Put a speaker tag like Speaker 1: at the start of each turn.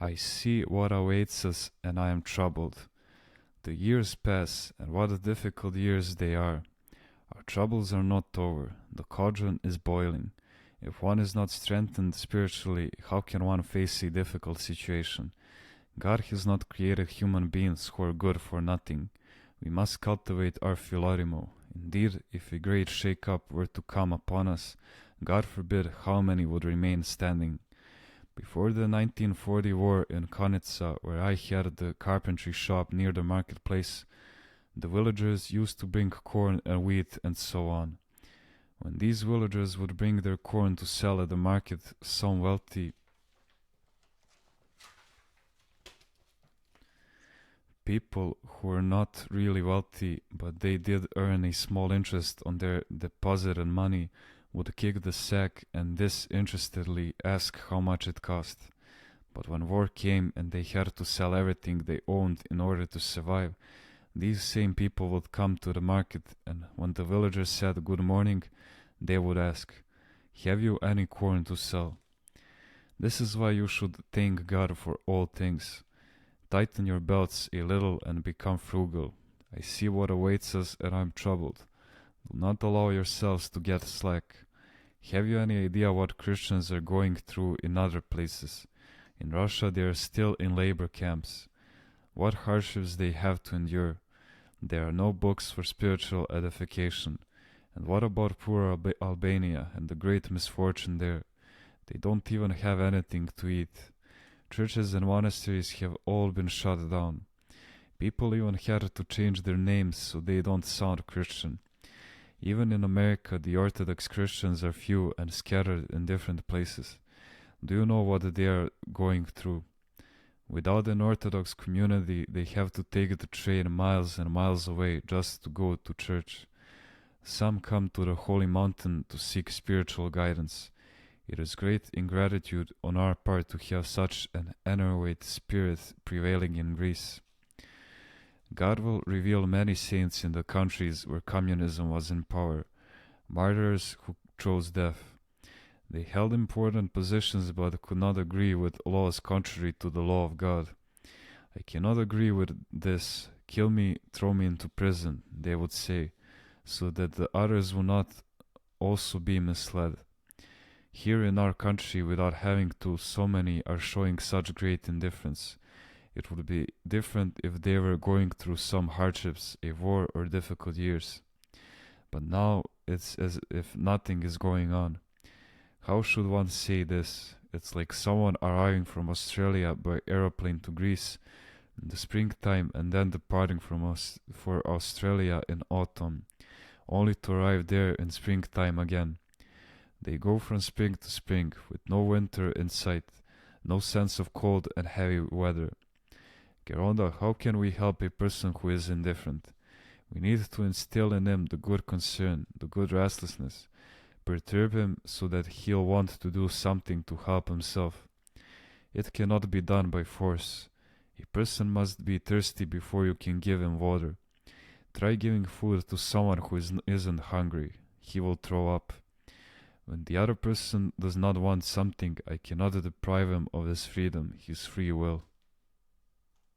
Speaker 1: I see what awaits us, and I am troubled. The years pass, and what difficult years they are. Our troubles are not over. The cauldron is boiling. If one is not strengthened spiritually, how can one face a difficult situation? God has not created human beings who are good for nothing. We must cultivate our philorimo. Indeed, if a great shake-up were to come upon us, God forbid how many would remain standing. Before the 1940 war in Konitsa, where I had the carpentry shop near the marketplace, the villagers used to bring corn and wheat and so on. When these villagers would bring their corn to sell at the market, some wealthy people who were not really wealthy, but they did earn a small interest on their deposited money, would kick the sack and disinterestedly ask how much it cost. But when war came and they had to sell everything they owned in order to survive, these same people would come to the market, and when the villagers said good morning, they would ask, "Have you any corn to sell?" This is why you should thank God for all things. Tighten your belts a little and become frugal. I see what awaits us and I'm troubled. Do not allow yourselves to get slack. Have you any idea what Christians are going through in other places? In Russia they are still in labor camps. What hardships they have to endure. There are no books for spiritual edification. And what about poor Albania and the great misfortune there? They don't even have anything to eat. Churches and monasteries have all been shut down. People even had to change their names so they don't sound Christian. Even in America, the Orthodox Christians are few and scattered in different places. Do you know what they are going through? Without an Orthodox community, they have to take the train miles and miles away just to go to church. Some come to the holy mountain to seek spiritual guidance. It is great ingratitude on our part to have such an enervate spirit prevailing in Greece. God will reveal many saints in the countries where communism was in power, martyrs who chose death. They held important positions but could not agree with laws contrary to the law of God. I cannot agree with this. Kill me, throw me into prison, they would say, so that the others will not also be misled. Here in our country, without having to, so many are showing such great indifference. It would be different if they were going through some hardships, a war or difficult years. But now it's as if nothing is going on. How should one say this? It's like someone arriving from Australia by aeroplane to Greece in the springtime and then departing from us for Australia in autumn, only to arrive there in springtime again. They go from spring to spring, with no winter in sight, no sense of cold and heavy weather. Geronda, how can we help a person who is indifferent? We need to instill in him the good concern, the good restlessness, perturb him so that he'll want to do something to help himself. It cannot be done by force. A person must be thirsty before you can give him water. Try giving food to someone who isn't hungry. He will throw up. When the other person does not want something, I cannot deprive him of his freedom, his free will.